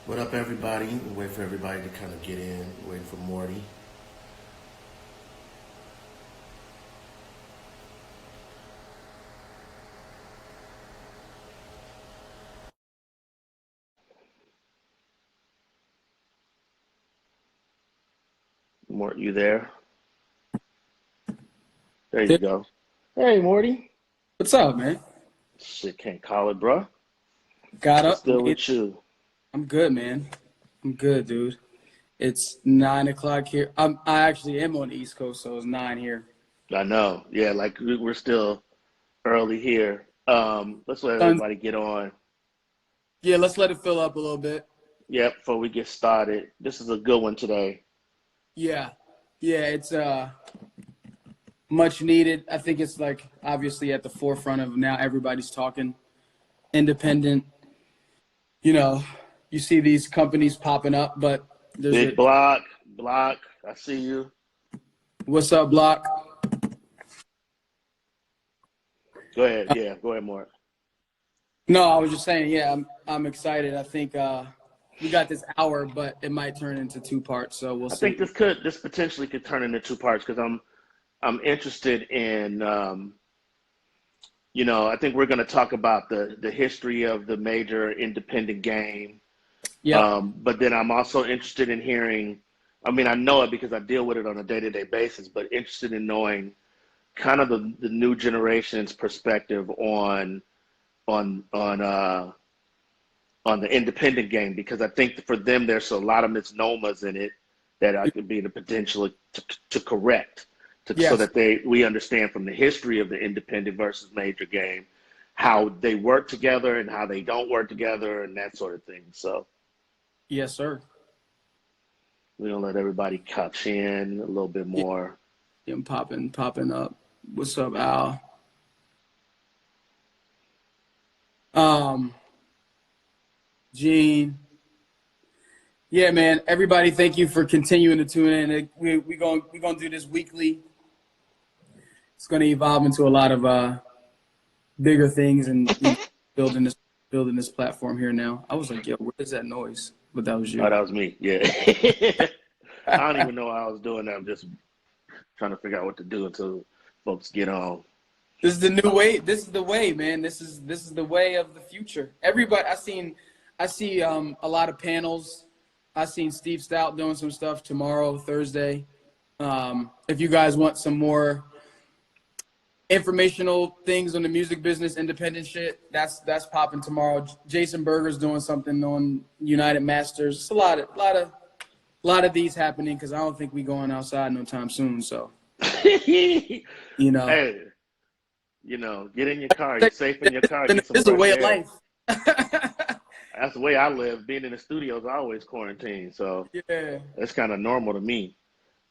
What up, everybody? We're waiting for everybody to kind of get in. We're waiting for Morty. Mort, you there? There you go. Hey, Morty. What's up, man? Shit, can't call it, bro. Got What's up, still made. with you? I'm good, man. I'm good, dude. It's 9 o'clock here. I actually am on the East Coast, so it's 9 here. I know. Yeah, like we're still early here. Let's let Sun's, everybody get on. yeah, let's let it fill up a little bit. Yep, before we get started. This is a good one today. Yeah, yeah, it's much needed. I think it's like obviously at the forefront of now everybody's talking independent. You know, you see these companies popping up, but there's Big a block. I see you. what's up, Block? Go ahead. Yeah, go ahead, Mort. No, I was just saying, yeah, I'm excited. I think we got this hour, but it might turn into two parts, so we'll I see. think this potentially could turn into two parts because I'm interested in I think we're going to talk about the history of the major independent game. Yep. But then I'm also interested in hearing, I mean, I know it because I deal with it on a day-to-day basis, but interested in knowing kind of the new generation's perspective on on uh, on the independent game because I think for them there's a lot of misnomers in it that I could be the potential to correct so Yes. that we understand from the history of the independent versus major game how they work together and how they don't work together and that sort of thing. So Yes, sir. we're gonna let everybody catch in a little bit Yeah, more. I'm popping up. What's up, Al? Um, Gene. Yeah, man. Everybody, thank you for continuing to tune in. We gonna do this weekly. It's gonna evolve into a lot of bigger things and building this platform here now. I was like, yo, where's that noise? But that was Oh, you. that was me. Yeah. I don't even know how I was doing that. I'm just trying to figure out what to do until folks get on. This is the new way. This is the way, man. This is the way of the future. Everybody, I see a lot of panels. I seen Steve Stout doing some stuff tomorrow, Thursday. If you guys want some more informational things on the music business, independent shit, that's popping tomorrow. Jason Berger's doing something on United Masters. It's a lot of these happening because I don't think we going outside no time soon. So you know, Hey, get in your car. You're safe in your car. Get some this is a fresh way of air. life. That's the way I live. Being in the studio is always quarantined, so Yeah. it's kind of normal to me.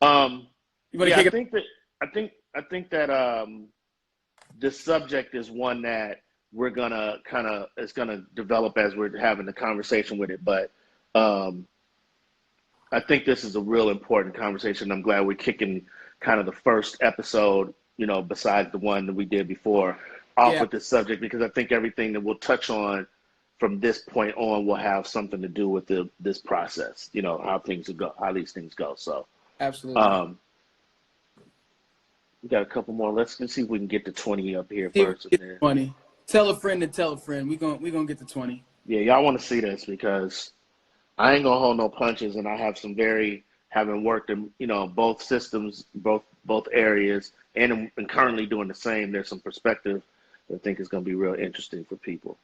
Um, You want to yeah, kick it? I think that this subject is one that we're gonna it's gonna develop as we're having the conversation with it. But um, I think this is a real important conversation. I'm glad we're kicking kind of the first episode, besides the one that we did before, off Yeah, with this subject because I think everything that we'll touch on from this point on will have something to do with this process. How these things go. So absolutely. um, we got a couple more. Let's see if we can get to 20 up here See if we first, and get then to 20. Tell a friend to tell a friend. We gonna get to 20. yeah, y'all want to see this because I ain't gonna hold no punches, and I have some having worked in both systems, both areas, and currently doing the same. There's some perspective that I think is gonna be real interesting for people.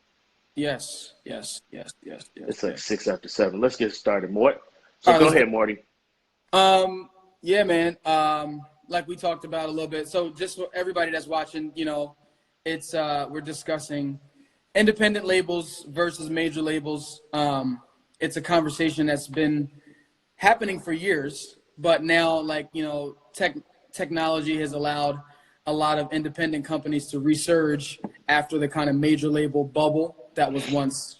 Yes, yes, yes, yes, yes, It's like yes. 6 after 7. Let's get started, Mort. So All right, go let's go. ahead, Morty. Yeah, man. Like we talked about a little bit. So just for everybody that's watching, it's we're discussing independent labels versus major labels. It's a conversation that's been happening for years, but now like, technology has allowed a lot of independent companies to resurge after the kind of major label bubble that was once,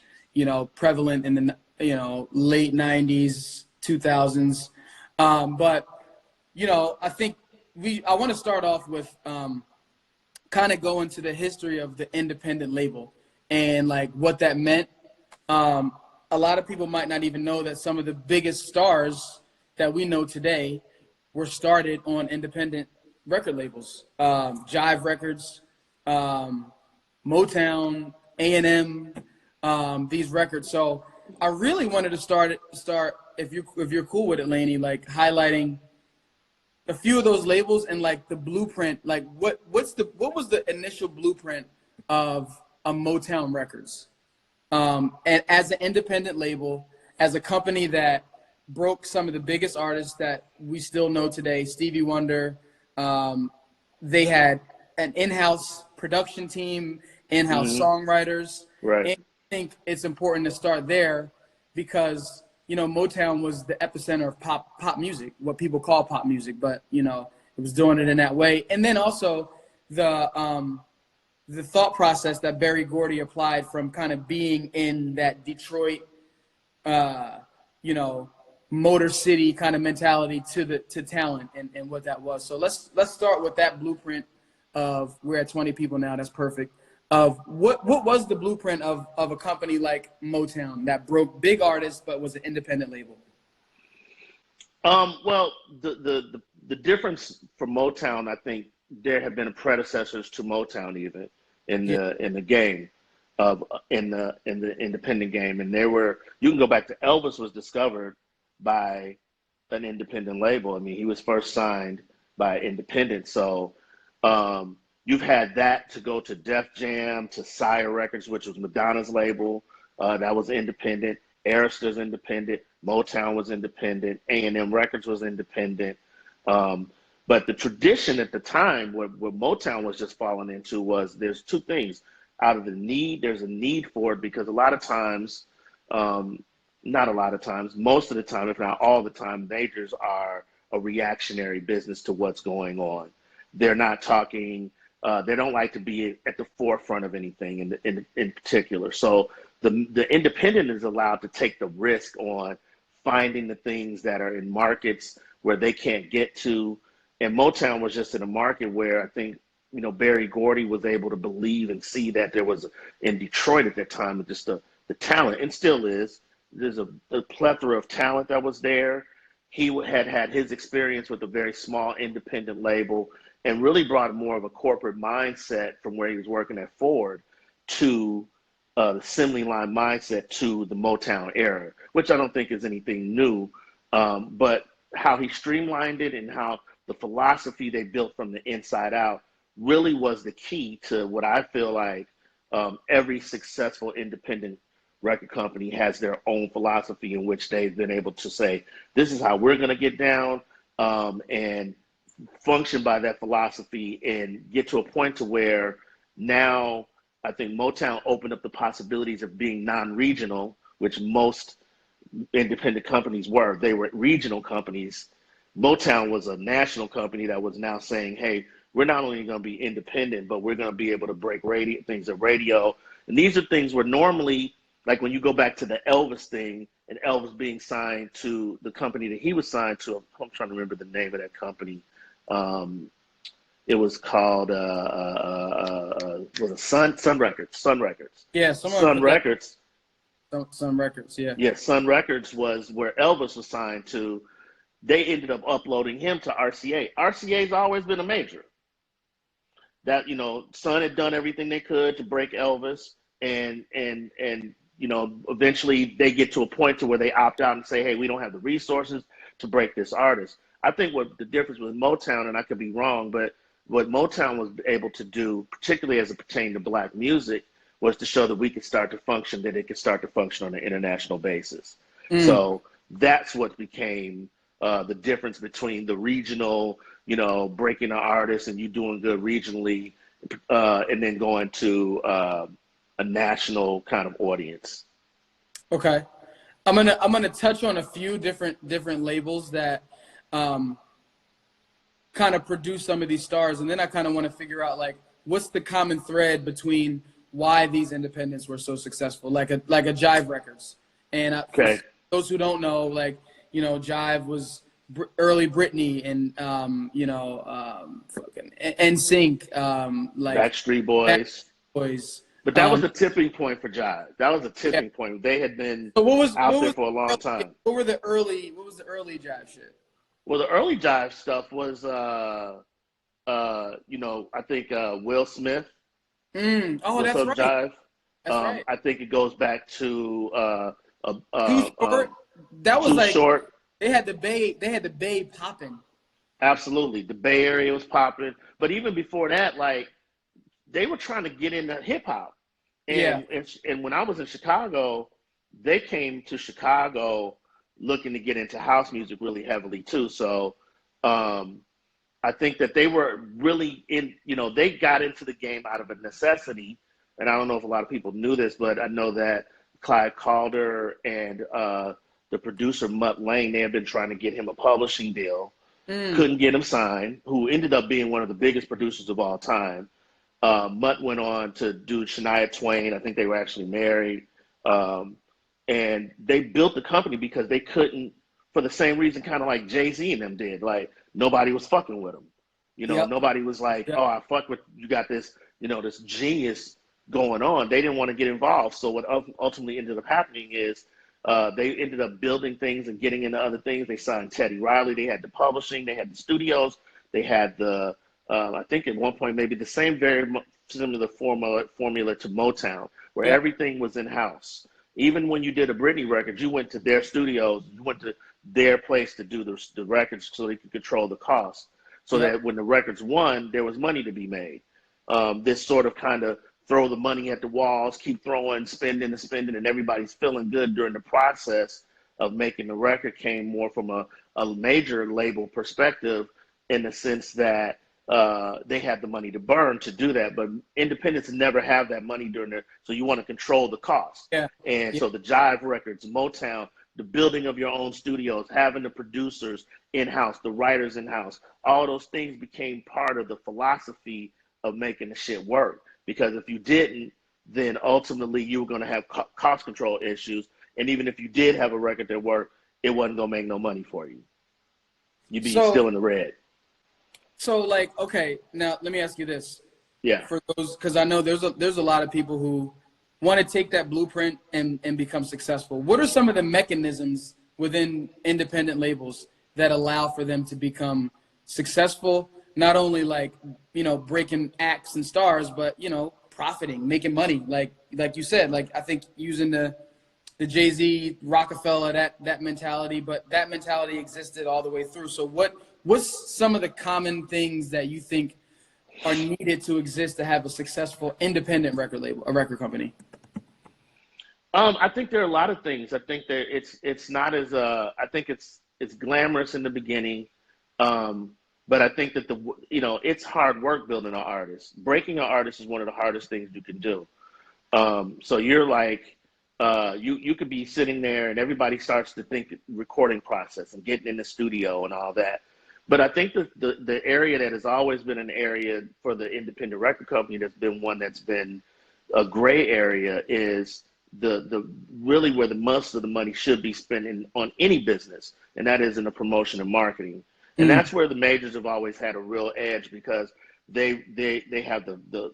prevalent in the, late 90s, 2000s. But I think I want to start off with kind of go into the history of the independent label and like what that meant. Um, a lot of people might not even know that some of the biggest stars that we know today were started on independent record labels, Jive Records, Motown, A&M, these records. So I really wanted to start if you're cool with it, Laney, like highlighting a few of those labels and like the blueprint, like what was the initial blueprint of a Motown Records, and as an independent label, as a company that broke some of the biggest artists that we still know today, Stevie Wonder. They had an in-house production team, in-house songwriters. Right. And I think it's important to start there because, you know, Motown was the epicenter of pop music, what people call pop music, but, you know, it was doing it in that way. And then also the thought process that Berry Gordy applied from kind of being in that Detroit, you know, Motor City kind of mentality to talent and what that was. So let's start with that blueprint of, we're at 20 people now, that's perfect, of what was the blueprint of a company like Motown that broke big artists but was an independent label? Well, the difference for Motown, I think there have been predecessors to Motown even in the game of in the independent game, and you can go back to Elvis was discovered by an independent label. I mean, he was first signed by independent. So you've had that to go to Def Jam, to Sire Records, which was Madonna's label. That was independent. Arista independent. Motown was independent. A&M Records was independent. But the tradition at the time where Motown was just falling into was there's two things. Out of the need, there's a need for it because a lot of times, not a lot of times, most of the time, if not all the time, majors are a reactionary business to what's going on. They're not talking, they don't like to be at the forefront of anything in particular. So the independent is allowed to take the risk on finding the things that are in markets where they can't get to. And Motown was just in a market where I think, you know, Berry Gordy was able to believe and see that there was, in Detroit at that time, just the talent, and still is, there's a plethora of talent that was there. He had his experience with a very small independent label and really brought more of a corporate mindset from where he was working at Ford to the assembly line mindset to the Motown era, which I don't think is anything new, but how he streamlined it and how the philosophy they built from the inside out really was the key to what I feel like every successful independent record company has their own philosophy in which they've been able to say, this is how we're going to get down, and function by that philosophy and get to a point to where now I think Motown opened up the possibilities of being non-regional, which most independent companies were. They were regional companies. Motown was a national company that was now saying, hey, we're not only going to be independent, but we're going to be able to break things at radio. And these are things where normally, like when you go back to the Elvis thing and Elvis being signed to the company that he was signed to, I'm trying to remember the name of that company. It was called was it Sun Records? Sun Records. Yeah, Sun Records. Sun Records, yeah. Yeah, Sun Records was where Elvis was signed to. They ended up uploading him to RCA. RCA's always been a major. That, you know, Sun had done everything they could to break Elvis, and you know, eventually they get to a point to where they opt out and say, hey, we don't have the resources to break this artist. I think what the difference with Motown, and I could be wrong, but what Motown was able to do, particularly as it pertained to Black music, was to show that we could start to function, that it could start to function on an international basis. So that's what became the difference between the regional, you know, breaking an artist and you doing good regionally, and then going to a national kind of audience. Okay, I'm gonna touch on a few different labels that kind of produce some of these stars, and then I kind of want to figure out like what's the common thread between why these independents were so successful, like a Jive Records. And Okay. For those who don't know, like, you know, Jive was early Britney and you know, fucking NSYNC, like Backstreet Boys. But that was the tipping point for Jive. That was a tipping point. They had been out there for a long time. What was the early Jive shit? Well, the early Jive stuff was, I think Will Smith. Oh, What's that's Up, right. Jive? That's right. I think it goes back to Too Short. That was Too like Short. They had the Bay popping. Absolutely, the Bay Area was popping. But even before that, like they were trying to get into hip hop, and when I was in Chicago, they came to Chicago looking to get into house music really heavily too. So I think that they were really they got into the game out of a necessity. And I don't know if a lot of people knew this, but I know that Clyde Calder and the producer Mutt Lange, they had been trying to get him a publishing deal. Couldn't get him signed, who ended up being one of the biggest producers of all time. Mutt went on to do Shania Twain. I think they were actually married. And they built the company because they couldn't, for the same reason, kind of like Jay-Z and them did. Like, nobody was fucking with them. Nobody was like, oh, I fuck with, you got this, this genius going on. They didn't want to get involved. So what ultimately ended up happening is they ended up building things and getting into other things. They signed Teddy Riley. They had the publishing. They had the studios. They had the, I think at one point, maybe the same very similar formula to Motown, where everything was in-house. Even when you did a Britney record, you went to their studios, you went to their place to do the records so they could control the cost. So that when the records won, there was money to be made. This sort of kind of throw the money at the walls, keep throwing, spending, and everybody's feeling good during the process of making the record came more from a major label perspective, in the sense that they had the money to burn to do that, but independents never have that money so you want to control the cost. So the Jive Records, Motown, the building of your own studios, having the producers in-house, the writers in-house, all those things became part of the philosophy of making the shit work. Because if you didn't, then ultimately you were going to have cost control issues. And even if you did have a record that worked, it wasn't going to make no money for you. You'd be still in the red. So, like, okay, now let me ask you this. Yeah. For those, because I know there's a lot of people who want to take that blueprint and become successful. What are some of the mechanisms within independent labels that allow for them to become successful? Not only like, breaking acts and stars, but, profiting, making money. Like you said, like I think using the Jay-Z, Rockefeller, that mentality, but that mentality existed all the way through. So what's some of the common things that you think are needed to exist to have a successful independent record label, a record company? I think there are a lot of things. I think that it's not as I think it's glamorous in the beginning, but I think that it's hard work building an artist. Breaking an artist is one of the hardest things you can do. So you're like you could be sitting there and everybody starts to think recording process and getting in the studio and all that. But I think that the area that has always been an area for the independent record company that's been one that's been a gray area is the really where the most of the money should be spent on any business, and that is in the promotion and marketing. And that's where the majors have always had a real edge, because they have the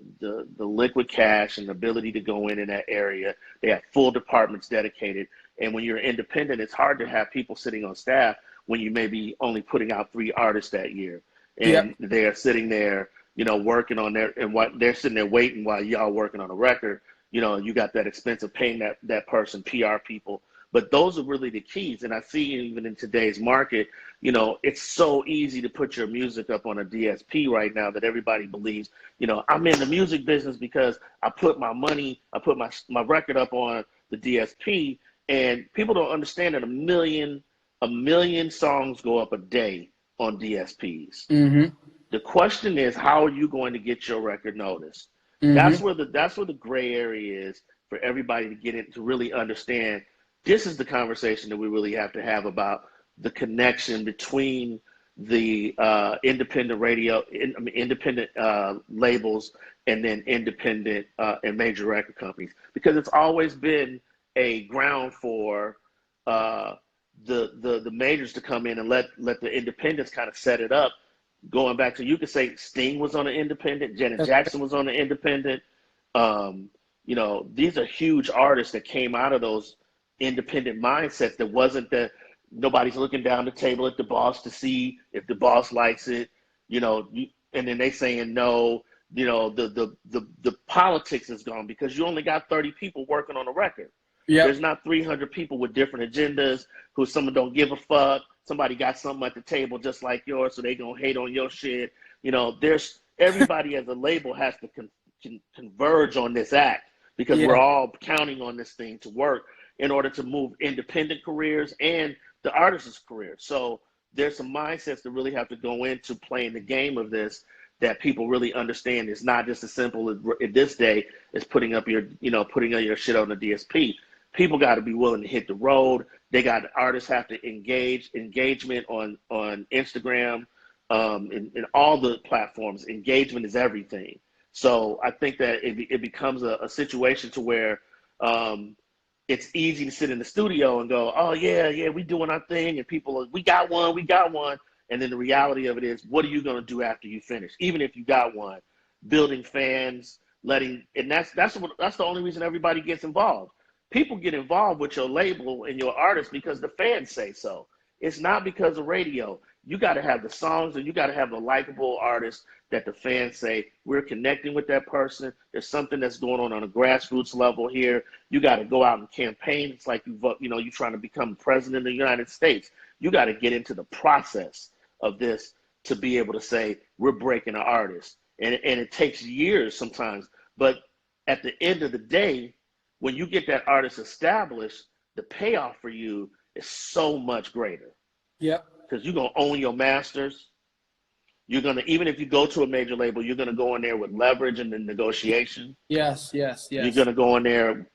liquid cash and the ability to go in that area. They have full departments dedicated. And when you're independent, it's hard to have people sitting on staff when you may be only putting out 3 artists that year. And they're sitting there, working on and what they're sitting there waiting while y'all working on a record. You got that expense of paying that person, PR people. But those are really the keys. And I see even in today's market, it's so easy to put your music up on a DSP right now that everybody believes, I'm in the music business because I put my money, I put my record up on the DSP. And people don't understand that a million songs go up a day on DSPs. The question is, how are you going to get your record noticed? That's where the gray area is for everybody to get in, to really understand. This is the conversation that we really have to have about the connection between the independent independent labels, and then independent and major record companies, because it's always been a ground for the majors to come in and let the independents kind of set it up. Going back to, you could say Sting was on an independent, Janet Jackson was on an independent. You know, these are huge artists that came out of those independent mindsets that wasn't that nobody's looking down the table at the boss to see if the boss likes it, you know, and then they saying no, you know, the politics is gone because you only got 30 people working on a record. Yep. There's not 300 people with different agendas who someone don't give a fuck. Somebody got something at the table just like yours, so they gonna hate on your shit. You know, there's everybody as a label has to converge on this act because we're all counting on this thing to work in order to move independent careers and the artist's career. So there's some mindsets that really have to go into playing the game of this that people really understand. It's not just as simple as this day as putting up your shit on the DSP. People got to be willing to hit the road. Artists have to engagement on Instagram, and all the platforms. Engagement is everything. So I think that it becomes a situation to where it's easy to sit in the studio and go, oh yeah, we doing our thing, and people, we got one. And then the reality of it is, what are you going to do after you finish? Even if you got one, building fans, and that's the only reason everybody gets involved. People get involved with your label and your artist because the fans say so. It's not because of radio. You got to have the songs, and you got to have a likable artist that the fans say, we're connecting with that person. There's something that's going on a grassroots level here. You got to go out and campaign. It's like you're trying to become president of the United States. You got to get into the process of this to be able to say, we're breaking an artist. And it takes years sometimes. But at the end of the day, when you get that artist established, the payoff for you is so much greater. Yep. Because you're going to own your masters. You're going to, even if you go to a major label, you're going to go in there with leverage and the negotiation. Yes. You're going to go in there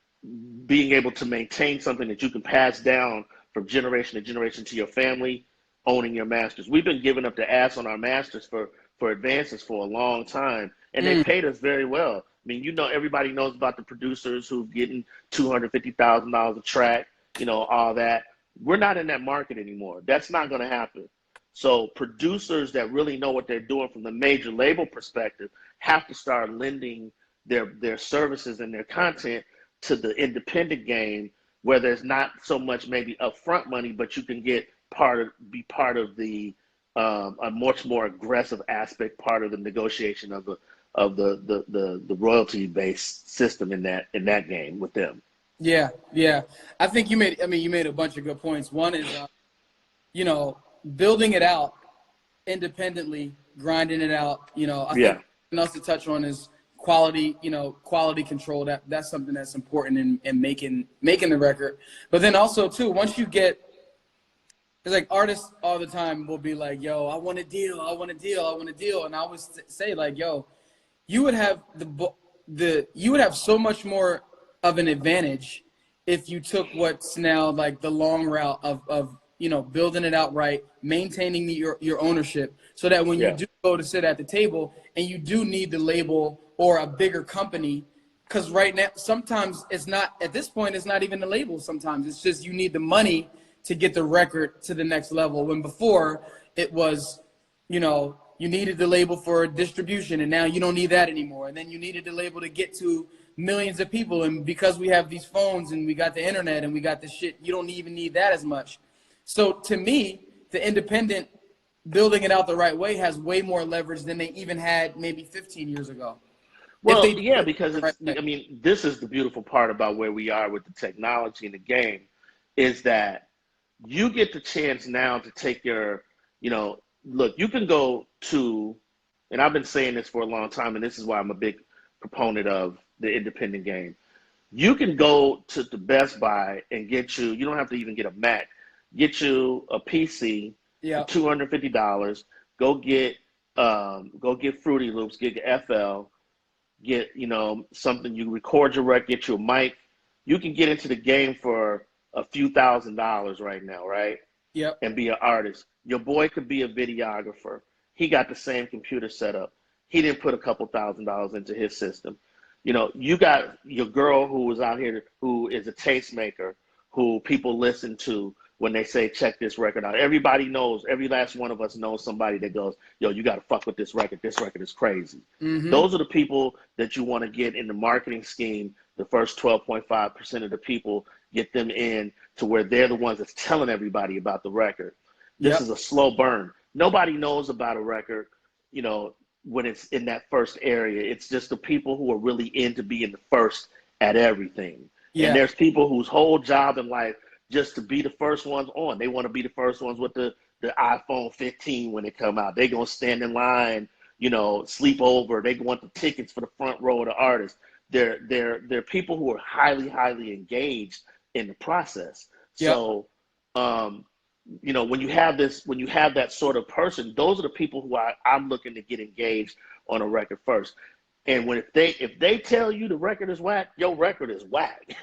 being able to maintain something that you can pass down from generation to generation to your family, owning your masters. We've been giving up the ass on our masters for advances for a long time, and they paid us very well. I mean, everybody knows about the producers who's getting $250,000 a track, all that. We're not in that market anymore. That's not going to happen. So producers that really know what they're doing from the major label perspective have to start lending their services and their content to the independent game, where there's not so much maybe upfront money, but you can get be part of the a much more aggressive aspect, part of the negotiation of the royalty based system in that game with them. Yeah. I think you made a bunch of good points. One is, building it out independently, grinding it out. I think something else to touch on is quality. Quality control. That's something that's important in making the record. But then also too, once you get, it's like artists all the time will be like, yo, I want a deal. And I always say like, yo, you would have you would have so much more of an advantage if you took what's now like the long route of building it out right, maintaining your ownership, so that when you do go to sit at the table and you do need the label or a bigger company, because right now sometimes it's not, at this point it's not even the label, sometimes it's just you need the money to get the record to the next level, when before it was you needed the label for distribution, and now you don't need that anymore. And then you needed the label to get to millions of people, and because we have these phones and we got the internet and we got this shit, you don't even need that as much. So to me, the independent building it out the right way has way more leverage than they even had maybe 15 years ago. Well, because this is the beautiful part about where we are with the technology in the game, is that you get the chance now to take your, look, you can go to, and I've been saying this for a long time, and this is why I'm a big proponent of the independent game. You can go to the Best Buy and you don't have to even get a Mac, get you a PC for $250. Go get Fruity Loops, get FL, get something, you record your record, get you a mic. You can get into the game for a few $1,000s right now, right? Yep. And be an artist. Your boy could be a videographer. He got the same computer set up. He didn't put a couple $1,000s into his system. You got your girl who was out here who is a tastemaker, who people listen to, when they say check this record out. Everybody knows, every last one of us knows somebody that goes, yo, you got to fuck with this record. This record is crazy. Those are the people that you want to get in the marketing scheme. The first 12.5% of the people, get them in to where they're the ones that's telling everybody about the record. This is a slow burn. Nobody knows about a record, you know, when it's in that first area. It's just the people who are really into being the first at everything. And there's people whose whole job in life just to be the first ones on. They want to be the first ones with the iPhone 15 when it come out. They gonna stand in line, you know, sleep over. They want the tickets for the front row of the artist. They're people who are highly, highly engaged in the process. So, you know, when you have that sort of person, those are the people who I'm looking to get engaged on a record first. And if they tell you the record is whack, your record is whack.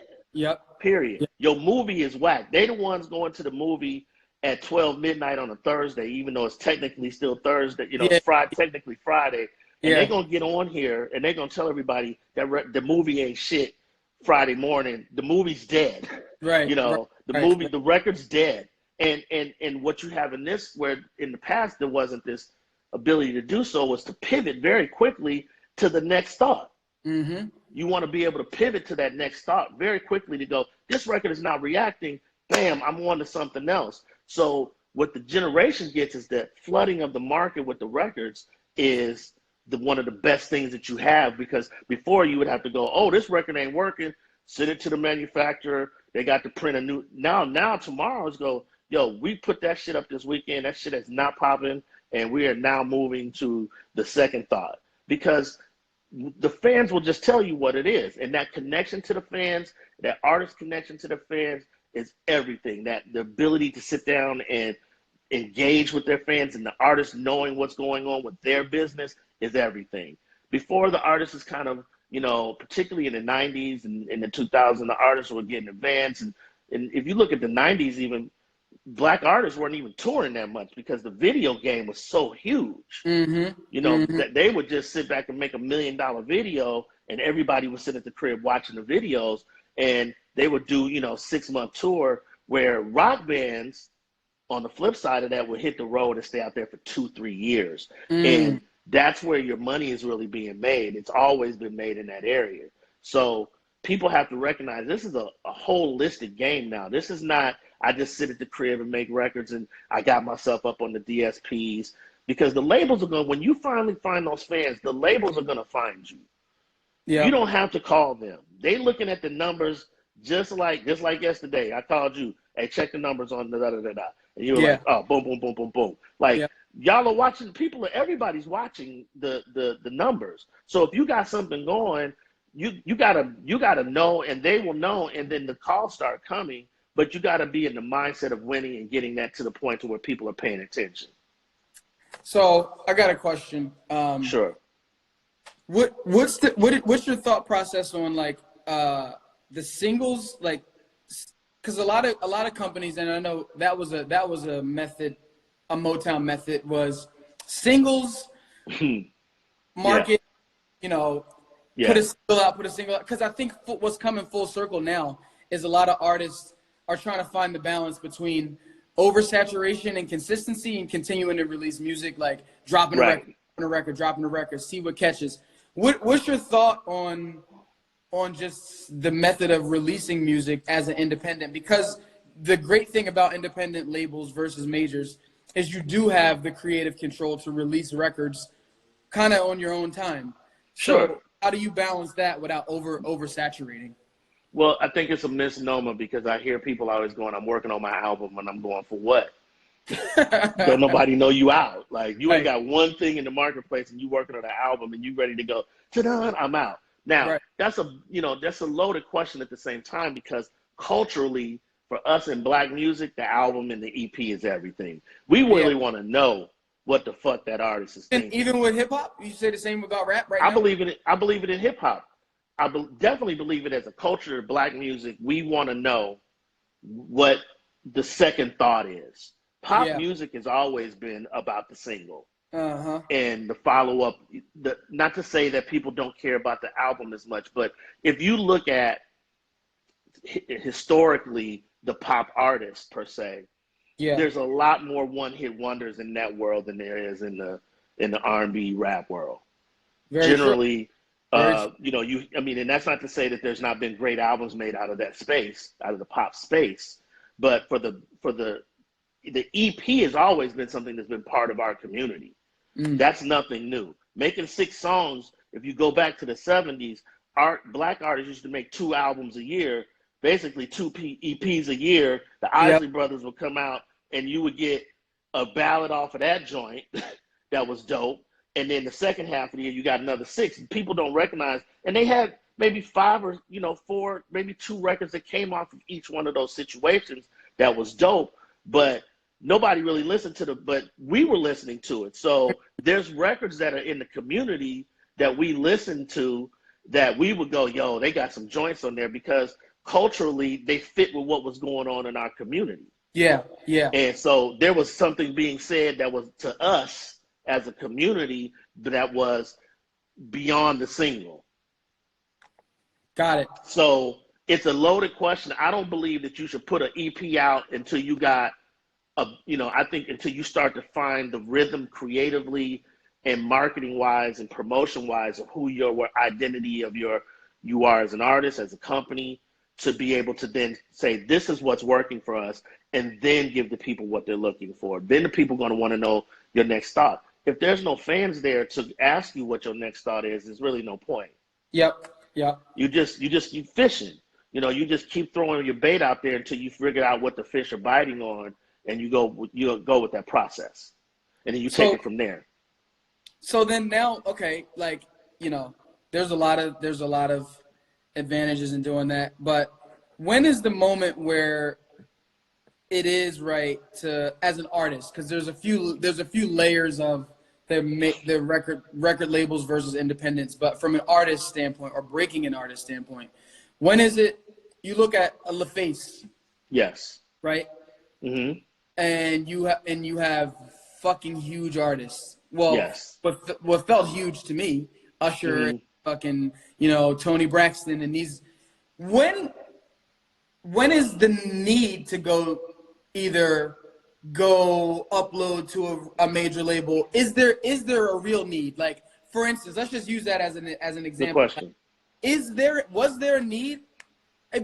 Period. Your movie is whack. They the ones going to the movie at 12 midnight on a Thursday, even though it's technically still Thursday, you know, it's technically Friday. And they're going to get on here and they're going to tell everybody that the movie ain't shit Friday morning. The movie's dead. You know, the record's dead. And what you have in this, where in the past there wasn't this ability to do so, was to pivot very quickly to the next thought. You want to be able to pivot to that next thought very quickly to go, this record is not reacting. Bam, I'm on to something else. So what the generation gets is that flooding of the market with the records is one of the best things that you have, because before you would have to go, oh, this record ain't working, send it to the manufacturer. They got to print a new. Now tomorrow's go, yo, we put that shit up this weekend. That shit is not popping. And we are now moving to the second thought, because the fans will just tell you what it is. And that connection to the fans, that artist connection to the fans is everything. That the ability to sit down and engage with their fans and the artist knowing what's going on with their business is everything. Before, the artist is kind of, you know, particularly in the 90s and in the 2000s, the artists were getting advanced. And if you look at the 90s, even Black artists weren't even touring that much because the video game was so huge. You know, that they would just sit back and make $1 million video and everybody would sit at the crib watching the videos, and they would do, you know, 6-month tour, where rock bands on the flip side of that would hit the road and stay out there for 2-3 years. And that's where your money is really being made. It's always been made in that area. So people have to recognize this is a holistic game now. This is not, I just sit at the crib and make records and I got myself up on the DSPs, because the labels are going, when you finally find those fans, the labels are going to find you. You don't have to call them. They looking at the numbers just like yesterday. I called you, hey, check the numbers on the da-da-da-da. And you were like, oh, boom, boom, boom, boom, boom. Like, y'all are watching, everybody's watching the numbers. So if you got something going, you gotta know, and they will know, and then the calls start coming. But you got to be in the mindset of winning and getting that to the point to where people are paying attention. So I got a question. Sure. What's your thought process on like the singles, like, because a lot of companies, and I know that was a method, a Motown method, was singles market, you know, put a single out, because I think what's coming full circle now is a lot of artists are trying to find the balance between oversaturation and consistency and continuing to release music, like dropping a record, see what catches. What's your thought on just the method of releasing music as an independent? Because the great thing about independent labels versus majors is you do have the creative control to release records kind of on your own time. So how do you balance that without oversaturating? Well, I think it's a misnomer, because I hear people always going, I'm working on my album, and I'm going, for what? Don't nobody know you out. Like, you ain't got one thing in the marketplace and you working on an album and you ready to go, ta-da, I'm out. Now, that's a loaded question at the same time, because culturally, for us in Black music, the album and the EP is everything. We really want to know what the fuck that artist is thinking. And even with hip hop, you say the same about rap right now? I believe it in hip hop. I definitely believe it as a culture of Black music. We want to know what the second thought is. Pop music has always been about the single and the follow-up. Not to say that people don't care about the album as much, but if you look at historically the pop artist per se. Yeah. There's a lot more one-hit wonders in that world than there is in the R&B rap world. Very true. Generally, Very true. I mean, and that's not to say that there's not been great albums made out of that space, out of the pop space, but for the EP has always been something that's been part of our community. That's nothing new. Making 6 songs, if you go back to the 70s, black artists used to make 2 albums a year, basically 2 EPs a year. The Isley Brothers would come out and you would get a ballad off of that joint that was dope. And then the second half of the year, you got another 6. People don't recognize, and they had maybe 5 or 4, maybe 2 records that came off of each one of those situations that was dope. But nobody really listened to but we were listening to it. So there's records that are in the community that we listen to that we would go, yo, they got some joints on there because culturally they fit with what was going on in our community. Yeah, yeah. And so there was something being said that was to us as a community that was beyond the single. Got it. So it's a loaded question. I don't believe that you should put an EP out until you got I think until you start to find the rhythm creatively and marketing wise and promotion wise of who your identity of you are as an artist, as a company, to be able to then say, this is what's working for us, and then give the people what they're looking for. Then the people are going to want to know your next thought. If there's no fans there to ask you what your next thought is, there's really no point. Yep. You keep fishing. You just keep throwing your bait out there until you figure out what the fish are biting on. And you go with that process, and then you take it from there. So then now, okay, like, there's a lot of advantages in doing that. But when is the moment where it is right to, as an artist, because there's a few layers of the record labels versus independents, but from an artist standpoint or breaking an artist standpoint, when is it you look at a LaFace? Yes. Right. Mm-hmm. And you have fucking huge artists. Well, yes. What felt huge to me, Usher, mm-hmm. and fucking Tony Braxton, and these. When is the need to either go upload to a major label? Is there a real need? Like, for instance, let's just use that as an example. Good question. Was there a need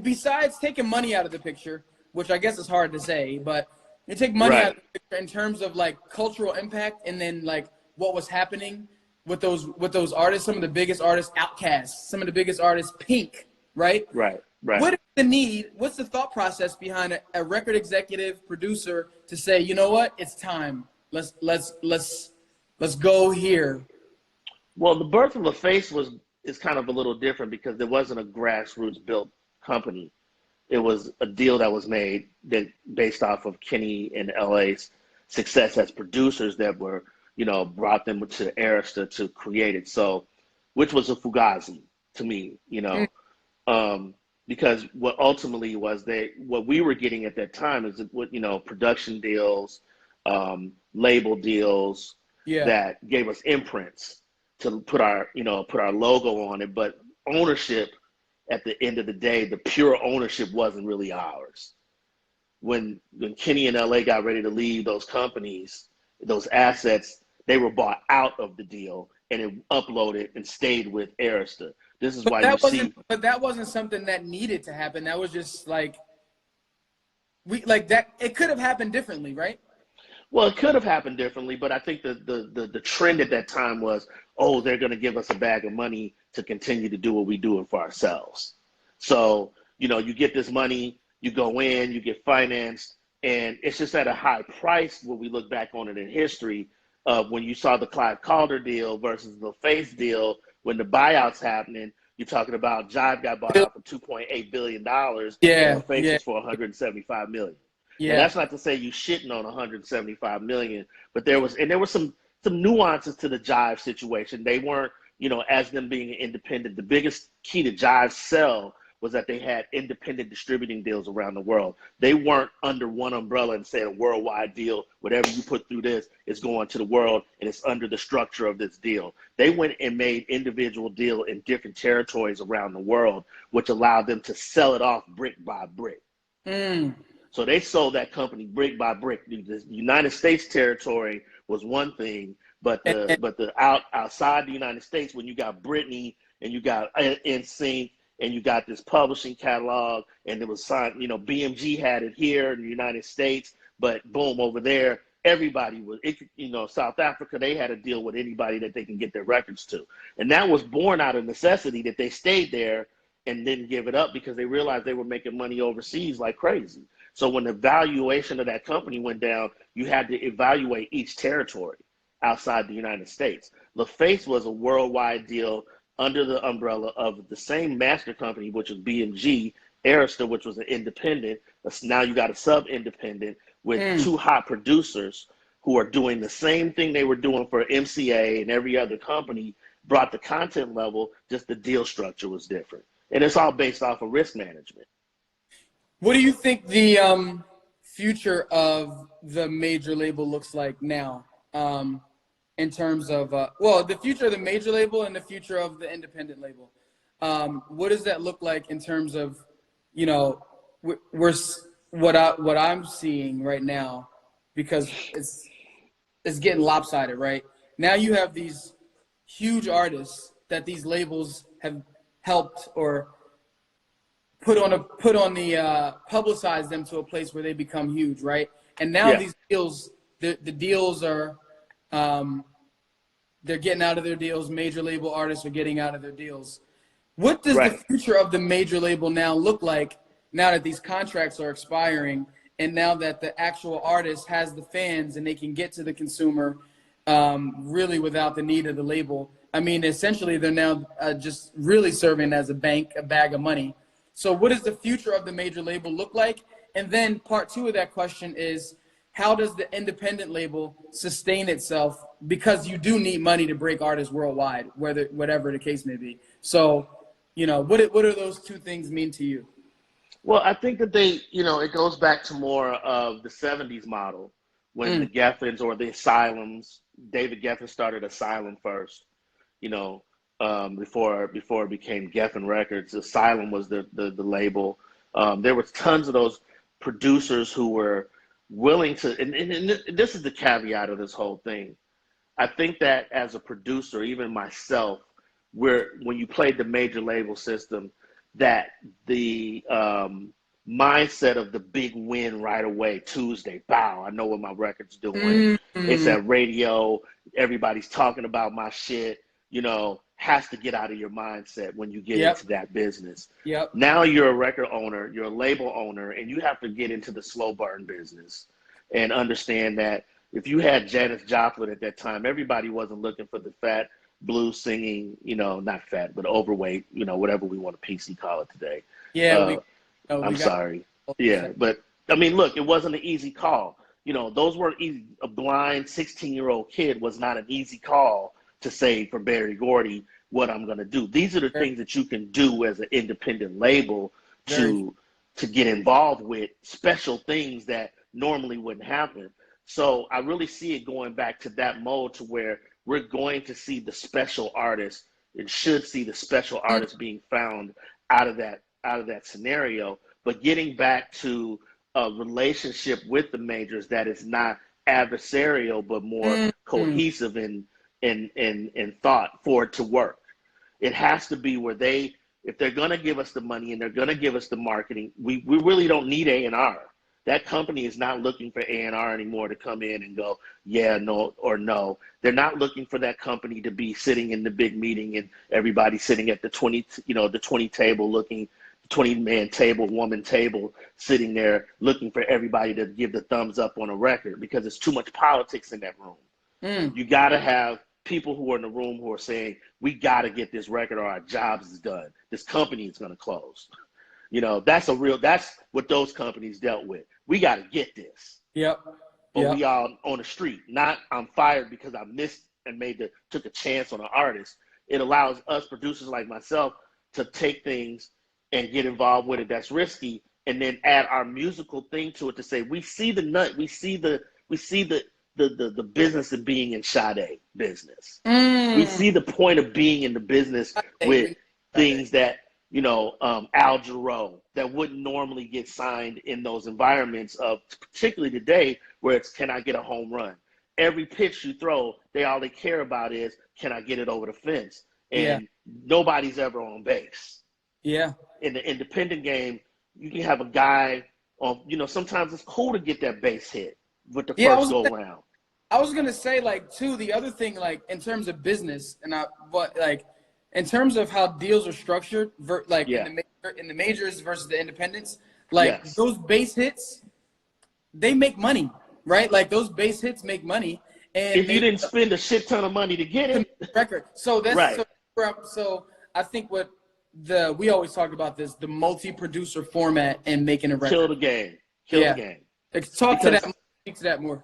besides taking money out of the picture, which I guess is hard to say, but you take money out of the picture in terms of like cultural impact, and then like what was happening with those artists, some of the biggest artists, Outkast, some of the biggest artists, Pink, right? Right. What is the need? What's the thought process behind a record executive producer to say, you know what, it's time. Let's go here. Well, the birth of LaFace is kind of a little different because there wasn't a grassroots built company. It was a deal that was made that based off of Kenny and LA's success as producers that were, brought them to Arista to create it. So, which was a fugazi to me, because what ultimately was what we were getting at that time is what, production deals, label deals that gave us imprints to put our logo on it, but ownership. At the end of the day, the pure ownership wasn't really ours. When Kenny and LA got ready to leave those companies, those assets, they were bought out of the deal and it uploaded and stayed with Arista. This is why But that wasn't something that needed to happen. That was just like that. It could have happened differently, right? Well, it could have happened differently, but I think the trend at that time was, they're going to give us a bag of money to continue to do what we do for ourselves. So, you get this money, you go in, you get financed, and it's just at a high price when we look back on it in history of when you saw the Clive Calder deal versus the Face deal, when the buyout's happening, you're talking about Jive got bought out for $2.8 billion, and the Face was for $175 million. Yeah. And that's not to say you shitting on $175 million, but there was some nuances to the Jive situation. They weren't, as them being independent, the biggest key to Jive's sell was that they had independent distributing deals around the world. They weren't under one umbrella and say a worldwide deal, whatever you put through this is going to the world and it's under the structure of this deal. They went and made individual deal in different territories around the world, which allowed them to sell it off brick by brick. So they sold that company brick by brick. The United States territory was one thing, but outside the United States, when you got Britney and you got NSYNC and you got this publishing catalog, and it was signed, BMG had it here in the United States, but boom, over there, everybody was, South Africa, they had to deal with anybody that they can get their records to. And that was born out of necessity, that they stayed there and didn't give it up because they realized they were making money overseas like crazy. So when the valuation of that company went down, you had to evaluate each territory outside the United States. LaFace was a worldwide deal under the umbrella of the same master company, which was BMG, Arista, which was an independent. Now you got a sub-independent with two hot producers who are doing the same thing they were doing for MCA and every other company, brought the content level, just the deal structure was different. And it's all based off of risk management. What do you think the future of the major label looks like now, in terms of, the future of the major label and the future of the independent label? What does that look like in terms of, what I'm seeing right now, because it's getting lopsided, right? Now you have these huge artists that these labels have helped or publicize them to a place where they become huge, right? And now these deals, the deals are, they're getting out of their deals. Major label artists are getting out of their deals. What does the future of the major label now look like, now that these contracts are expiring, and now that the actual artist has the fans and they can get to the consumer really without the need of the label? I mean, essentially, they're now just really serving as a bank, a bag of money. So what does the future of the major label look like? And then part two of that question is, how does the independent label sustain itself? Because you do need money to break artists worldwide, whatever the case may be. So, what do those two things mean to you? Well, I think that it goes back to more of the 70s model when the Geffens or the Asylums, David Geffen started Asylum first, before it became Geffen Records. Asylum was the label. There was tons of those producers who were willing to, and this is the caveat of this whole thing. I think that as a producer, even myself, when you played the major label system, that the mindset of the big win right away, Tuesday, bow, I know what my record's doing. It's at radio, everybody's talking about my shit, has to get out of your mindset when you get into that business. Now you're a record owner, you're a label owner, and you have to get into the slow burn business and understand that if you had Janis Joplin at that time, everybody wasn't looking for the fat blues singing, not fat, but overweight, whatever we want to PC call it today. I'm sorry. Yeah, but I mean, look, it wasn't an easy call. Those weren't easy. A blind 16-year-old kid was not an easy call to say for Berry Gordy what I'm going to do. These are the things that you can do as an independent label to get involved with special things that normally wouldn't happen. So I really see it going back to that mode to where we're going to see the special artists and should see the special artists being found out of that scenario, but getting back to a relationship with the majors that is not adversarial, but more cohesive in thought for it to work. It has to be where if they're going to give us the money and they're going to give us the marketing, we really don't need A&R. That company is not looking for A&R anymore to come in and go, yeah, no, or no. They're not looking for that company to be sitting in the big meeting and everybody sitting at the 20 table looking, 20-man table, woman table, sitting there looking for everybody to give the thumbs up on a record, because there's too much politics in that room. You got to have people who are in the room who are saying, we got to get this record or our jobs is done. This company is going to close. That's what those companies dealt with. We got to get this. But we all on the street, not I'm fired because I missed and took a chance on an artist. It allows us producers like myself to take things and get involved with it that's risky, and then add our musical thing to it to say, we see the business of being in Sade business. We see the point of being in the business with things that Al Jarreau that wouldn't normally get signed in those environments of, particularly today, where it's, can I get a home run? Every pitch you throw, all they care about is, can I get it over the fence? Yeah. And nobody's ever on base. Yeah. In the independent game, you can have a guy on, sometimes it's cool to get that base hit with the first go round. I was gonna say, like, too, the other thing, like, in terms of business, in terms of how deals are structured, in the majors versus the independents, like, those base hits, they make money, right? Like, those base hits make money, and if you didn't spend a shit ton of money to get it, record. So that's right. So I think we always talk about this, the multi-producer format and making a record. Kill the game. Kill the game. Speak to that more.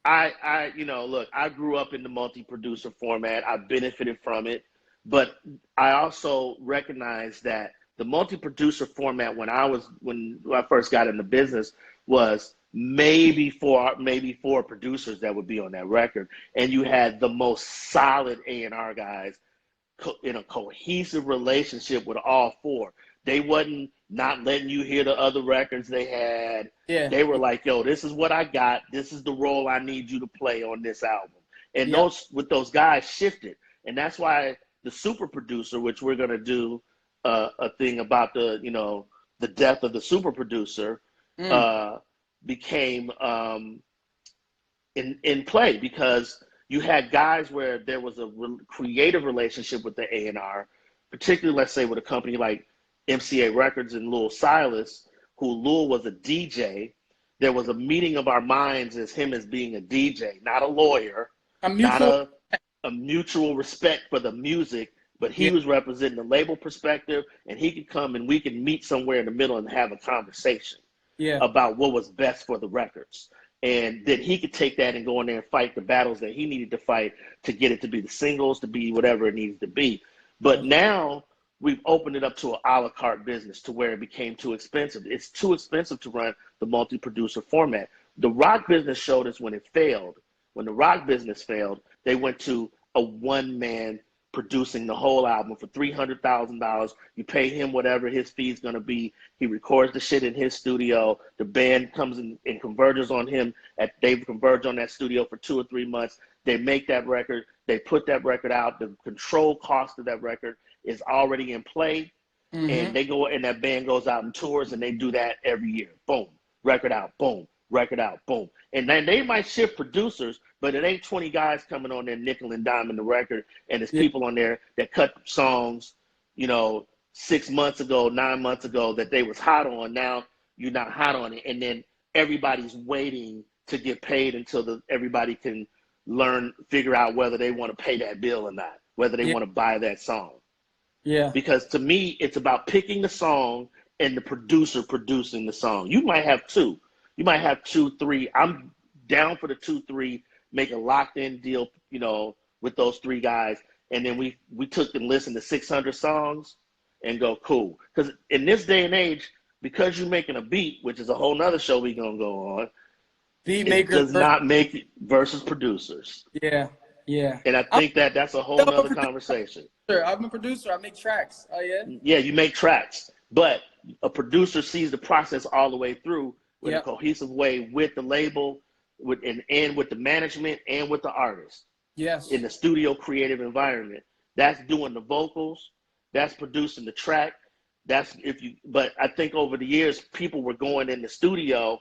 Look, I grew up in the multi-producer format. I benefited from it, but I also recognize that the multi-producer format when I first got into business was maybe four producers that would be on that record, and you had the most solid A&R guys in a cohesive relationship with all four. They wasn't not letting you hear the other records they had. Yeah. They were like, yo, this is what I got. This is the role I need you to play on this album. And those guys shifted. And that's why the super producer, which we're going to do a thing about the death of the super producer, became in play, because you had guys where there was a creative relationship with the A&R, particularly, let's say, with a company like MCA Records and Lil Silas, who Lil was a DJ. There was a meeting of our minds as him as being a DJ, not a lawyer, not a mutual respect for the music, but he was representing the label perspective, and he could come and we could meet somewhere in the middle and have a conversation about what was best for the records. And then he could take that and go in there and fight the battles that he needed to fight to get it to be the singles, to be whatever it needs to be. But now we've opened it up to an a la carte business to where it became too expensive. It's too expensive to run the multi-producer format. The rock business showed us when it failed. When the rock business failed, they went to a one-man producing the whole album for $300,000. You pay him whatever his fee's going to be. He records the shit in his studio. The band comes in and converges on him. They converge on that studio for 2 or 3 months. They make that record. They put that record out. The control cost of that record is already in play. And they go, and that band goes out and tours, and they do that every year. Boom, record out, boom, record out, boom. And then they might shift producers, but it ain't 20 guys coming on there nickel and diming the record, and there's people on there that cut songs, 6 months ago, 9 months ago that they was hot on. Now you're not hot on it, and then everybody's waiting to get paid until everybody can figure out whether they want to pay that bill or not, whether they want to buy that song. Yeah. Because to me, it's about picking the song and the producer producing the song. You might have two. You might have 2, 3. I'm down for the 2, 3, make a locked in deal, with those 3 guys. And then we took and listened to 600 songs and go, cool. Because in this day and age, because you're making a beat, which is a whole nother show we're going to go on, it does not make it versus producers. Yeah. Yeah. And I think that's a whole nother conversation. I'm a producer. I make tracks. Oh, yeah? Yeah, you make tracks. But a producer sees the process all the way through in a cohesive way with the label, and with the management and with the artist. Yes. In the studio creative environment. That's doing the vocals. That's producing the track. But I think over the years, people were going in the studio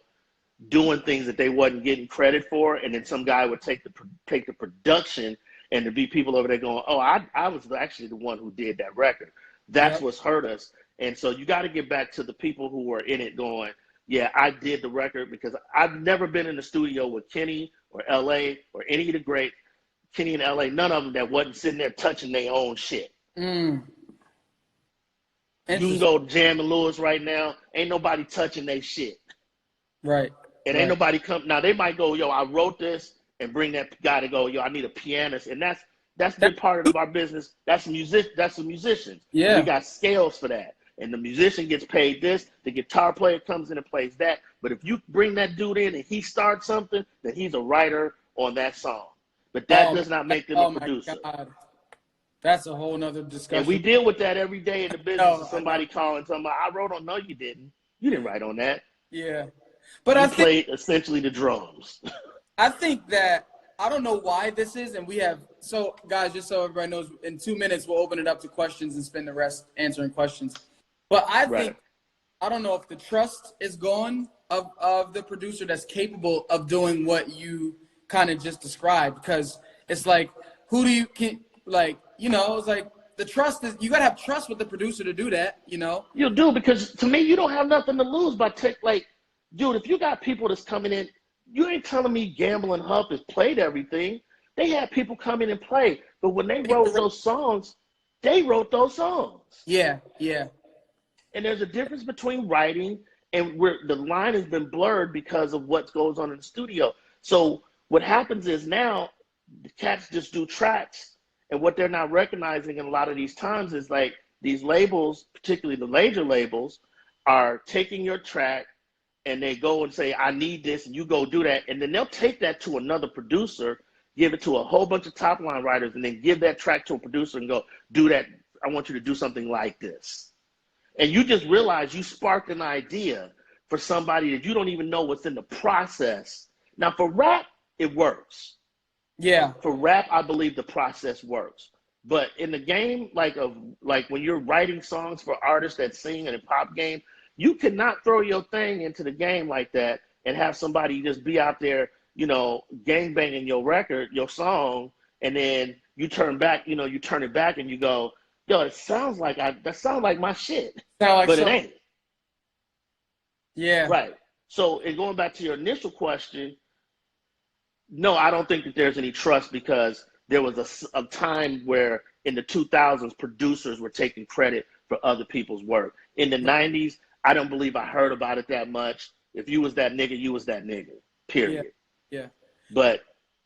doing things that they wasn't getting credit for, and then some guy would take the production, and there'd be people over there going, oh, I was actually the one who did that record. That's what's hurt us. And so you got to get back to the people who were in it going, yeah, I did the record, because I've never been in the studio with Kenny or LA or any of the great Kenny and LA, none of them that wasn't sitting there touching their own shit. You can go Jam and Lewis right now, ain't nobody touching their shit. Right. And ain't nobody come. Now they might go, yo, I wrote this, and bring that guy to go, yo, I need a pianist. And that's been part of our business. That's some musicians. Yeah. We got scales for that. And the musician gets paid this, the guitar player comes in and plays that. But if you bring that dude in and he starts something, then he's a writer on that song. But that does not make them a producer. God. That's a whole nother And we discussion. deal with that every day in the business of No, I know. somebody calling something. I wrote on, no, you didn't. You didn't write on that. Yeah. But You played essentially the drums. I think that I don't know why this is, and we have so guys, just so everybody knows, in 2 minutes we'll open it up to questions and spend the rest answering questions. But I Right. think I don't know if the trust is gone of the producer that's capable of doing what you kind of just described, because it's like who do you can like it's like the trust is you gotta have trust with the producer to do that, You do, because to me, you don't have nothing to lose by like, dude, if you got people that's coming in, you ain't telling me Gamble and Huff has played everything. They had people come in and play. But when they wrote those songs, they wrote those songs. Yeah. And there's a difference between writing and where the line has been blurred because of what goes on in the studio. So what happens is now the cats just do tracks, and what they're not recognizing in a lot of these times is like these labels, particularly the major labels, are taking your track and they go and say, I need this, and you go do that. And then they'll take that to another producer, give it to a whole bunch of top line writers, and then give that track to a producer and go, do that. I want you to do something like this. And you just realize you sparked an idea for somebody that you don't even know what's in the process. Now, for rap, it works. Yeah. For rap, I believe the process works. But in the game, like when you're writing songs for artists that sing in a pop game, you cannot throw your thing into the game like that and have somebody just be out there, gang banging your record, your song, and then you turn back, you turn it back and you go, yo, that sounds like my shit. Sound like But so. it ain't. Yeah. Right. So, and going back to your initial question, no, I don't think that there's any trust, because there was a time where in the 2000s, producers were taking credit for other people's work. In the 90s, I don't believe I heard about it that much. If you was that nigga, you was that nigga, period. Yeah. But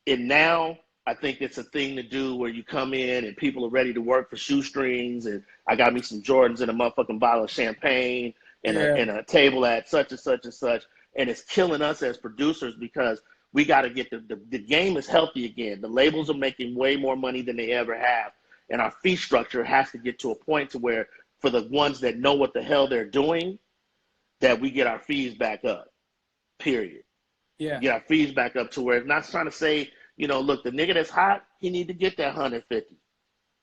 now, I think it's a thing to do where you come in and people are ready to work for shoestrings, and I got me some Jordans and a motherfucking bottle of champagne and a table at such and such and such. And it's killing us as producers, because we got to get the game is healthy again. The labels are making way more money than they ever have. And our fee structure has to get to a point to where, for the ones that know what the hell they're doing, that we get our fees back up, period. Yeah. Get our fees back up to where it's not trying to say, look, the nigga that's hot, he need to get that 150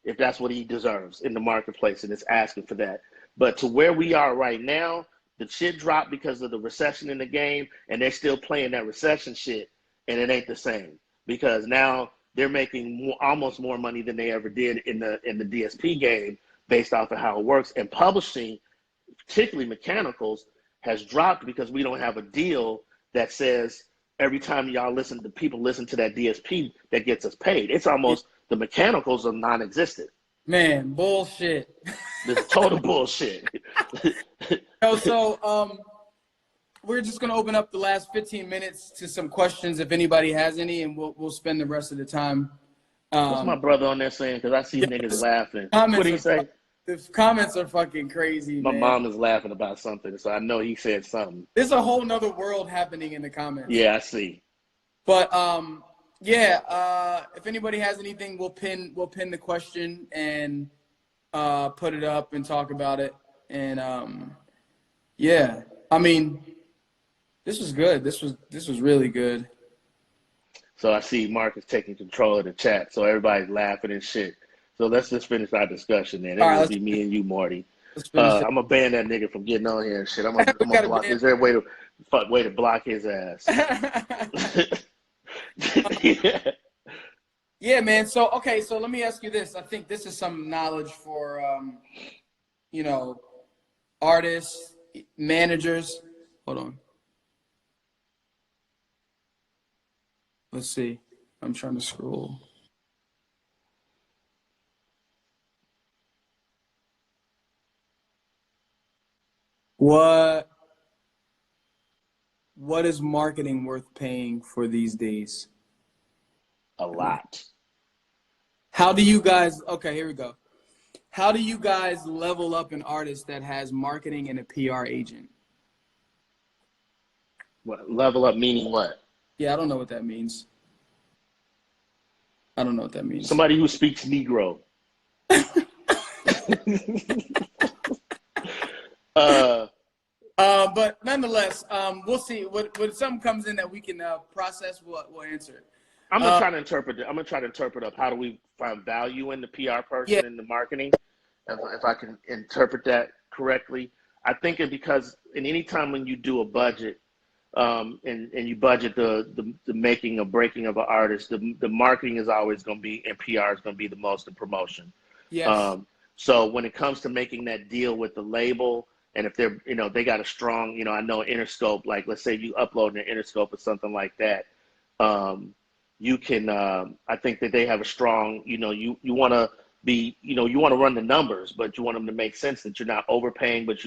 if that's what he deserves in the marketplace, and it's asking for that. But to where we are right now, the shit dropped because of the recession in the game, and they're still playing that recession shit, and it ain't the same, because now they're making almost more money than they ever did in the DSP game based off of how it works. And publishing, particularly mechanicals, has dropped because we don't have a deal that says every time people listen to that DSP, that gets us paid. It's almost, the mechanicals are non-existent. Man, bullshit. This is total bullshit. So we're just gonna open up the last 15 minutes to some questions if anybody has any, and we'll spend the rest of the time. What's my brother on there saying? Because I see niggas laughing. What did he say? The comments are fucking crazy, My man. mom is laughing about something, so I know he said something. There's a whole nother world happening in the comments. Yeah, I see. But if anybody has anything, we'll pin the question and put it up and talk about it. And I mean, this was good. This was really good. So I see Marcus taking control of the chat, so everybody's laughing and shit. So let's just finish our discussion then. It'll be me and you, Morty. I'm gonna ban that nigga from getting on here and shit. I'm gonna block. Is there a way to block his ass? Yeah, man. So let me ask you this. I think this is some knowledge for artists, managers. Hold on. Let's see. I'm trying to scroll. What is marketing worth paying for these days? A lot. How do you guys, here we go. How do you guys level up an artist that has marketing and a PR agent? What, level up meaning what? Yeah, I don't know what that means. Somebody who speaks Negro. uh, But nonetheless, we'll see. When something comes in that we can process, we'll answer it. I'm gonna try to interpret it. I'm gonna try to interpret up how do we find value in the PR Yeah, person in the marketing, if I can interpret that correctly. I think it because in any time when you do a budget, and you budget the making or breaking of an artist, the marketing is always going to be, and PR is going to be the most, in promotion. yes, So when it comes to making that deal with the label, and if they're, they got a strong, I know Interscope, like let's say you upload an Interscope or something like that, you can, I think that they have a strong, you want to be, you want to run the numbers, but you want them to make sense that you're not overpaying, but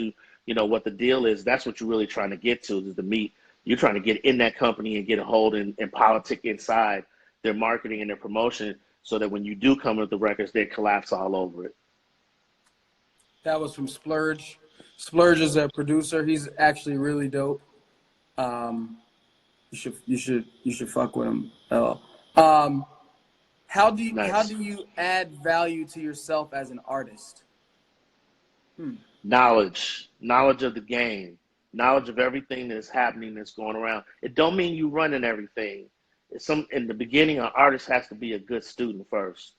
what the deal is. That's what you're really trying to get to, is the meat. You're trying to get in that company and get a hold and politic inside their marketing and their promotion, so that when you do come with the records, they collapse all over it. that was from Splurge. Splurge is a producer. He's actually really dope. You should fuck with him. How do Nice. you add value to yourself as an artist? Knowledge of the game, knowledge of everything that's happening, that's going around. It don't mean you running everything. In the beginning, an artist has to be a good student first.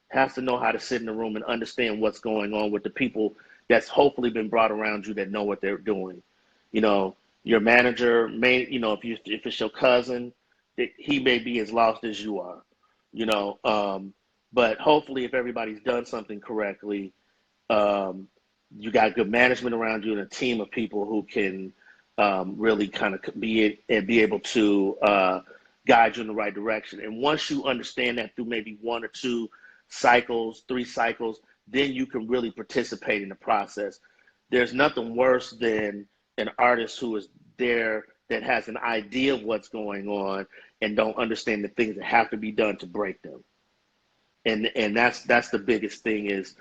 Has to know how to sit in the room and understand what's going on with the people that's hopefully been brought around you that know what they're doing. Your manager may, if it's your cousin, he may be as lost as you are. But hopefully, if everybody's done something correctly, you got good management around you and a team of people who can really kind of be able to guide you in the right direction. And once you understand that through maybe 1 or 2 cycles, 3 cycles, then you can really participate in the process. There's nothing worse than an artist who is there that has an idea of what's going on and don't understand the things that have to be done to break them. And that's the biggest thing is,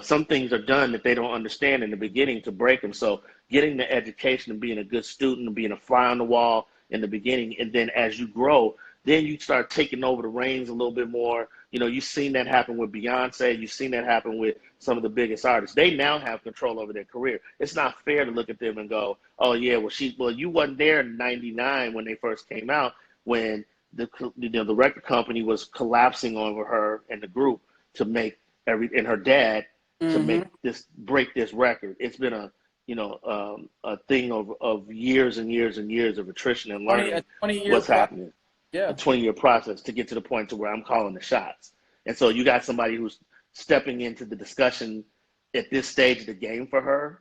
some things are done that they don't understand in the beginning to break them. So getting the education and being a good student and being a fly on the wall in the beginning, and then as you grow, then you start taking over the reins a little bit more. You've seen that happen with Beyonce. You've seen that happen with some of the biggest artists. They now have control over their career. It's not fair to look at them and go, oh yeah, well you wasn't there in '99 when they first came out, when the record company was collapsing over her and the group to make and her dad to make break this record. It's been a thing of years and years and years of attrition and learning 20-year what's happening. Yeah. A 20-year process to get to the point to where I'm calling the shots. And so you got somebody who's stepping into the discussion at this stage of the game for her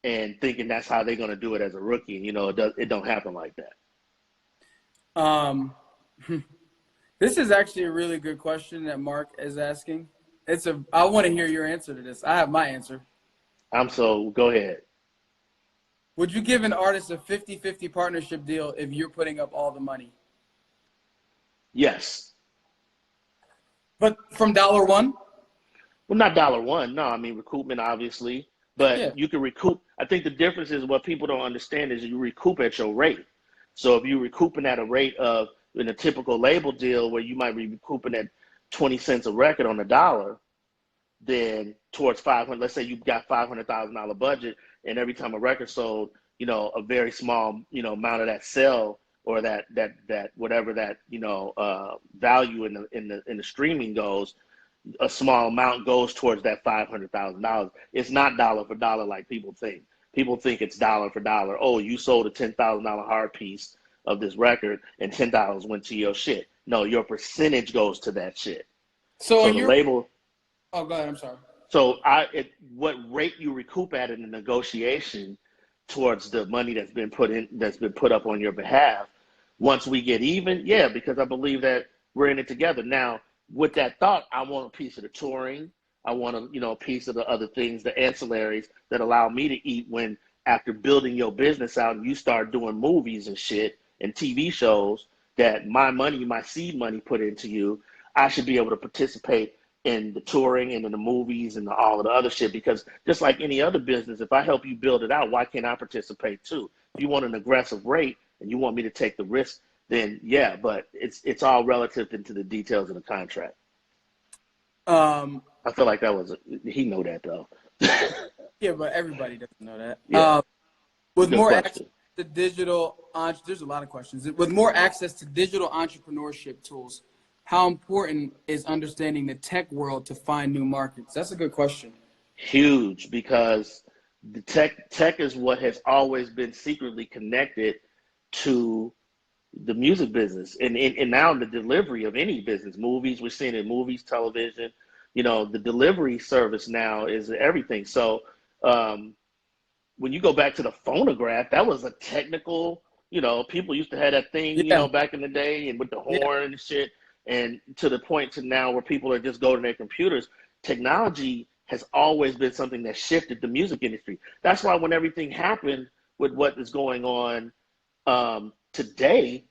and thinking that's how they're going to do it as a rookie. It don't happen like that. This is actually a really good question that Mark is asking. I want to hear your answer to this. I have my answer. Go ahead. Would you give an artist a 50-50 partnership deal if you're putting up all the money? Yes. But from dollar one? Well, not dollar one. No, I mean, recoupment, obviously. But Yeah. you can recoup. I think the difference is what people don't understand is you recoup at your rate. So if you're recouping at a rate of, in a typical label deal where you might be recouping at 20 cents a record on the dollar, then towards 500, let's say you've got $500,000 budget, and every time a record sold, a very small, amount of that sell or that whatever that, value in the streaming goes, a small amount goes towards that $500,000. It's not dollar for dollar like people think. People think it's dollar for dollar. Oh, you sold a $10,000 hard piece of this record and $10 went to your shit. No, your percentage goes to that shit. So the label. Oh, go ahead. I'm sorry. So what rate you recoup at in the negotiation towards the money that's been put up on your behalf. Once we get even, yeah, because I believe that we're in it together. Now, with that thought, I want a piece of the touring. I want a piece of the other things, the ancillaries that allow me to eat when, after building your business out and you start doing movies and shit and TV shows that my money, my seed money put into you, I should be able to participate in the touring and in the movies and all of the other shit, because just like any other business, if I help you build it out, why can't I participate too? If you want an aggressive rate and you want me to take the risk, then yeah, but it's all relative into the details of the contract. I I feel like that was he know that though. Yeah, but everybody doesn't know that. Yeah, With good more access question. to there's a lot of questions. With more access to digital entrepreneurship tools, how important is understanding the tech world to find new markets? That's a good question. Huge, because the tech is what has always been secretly connected to the music business, and now the delivery of any business, movies, we're seeing it in movies, television, the delivery service now is everything. So when you go back to the phonograph, that was a technical, people used to have that thing, Yeah, back in the day, and with the yeah, horn and shit, and to the point to now where people are just going to their computers. Technology has always been something that shifted the music industry. That's why when everything happened with what is going on today,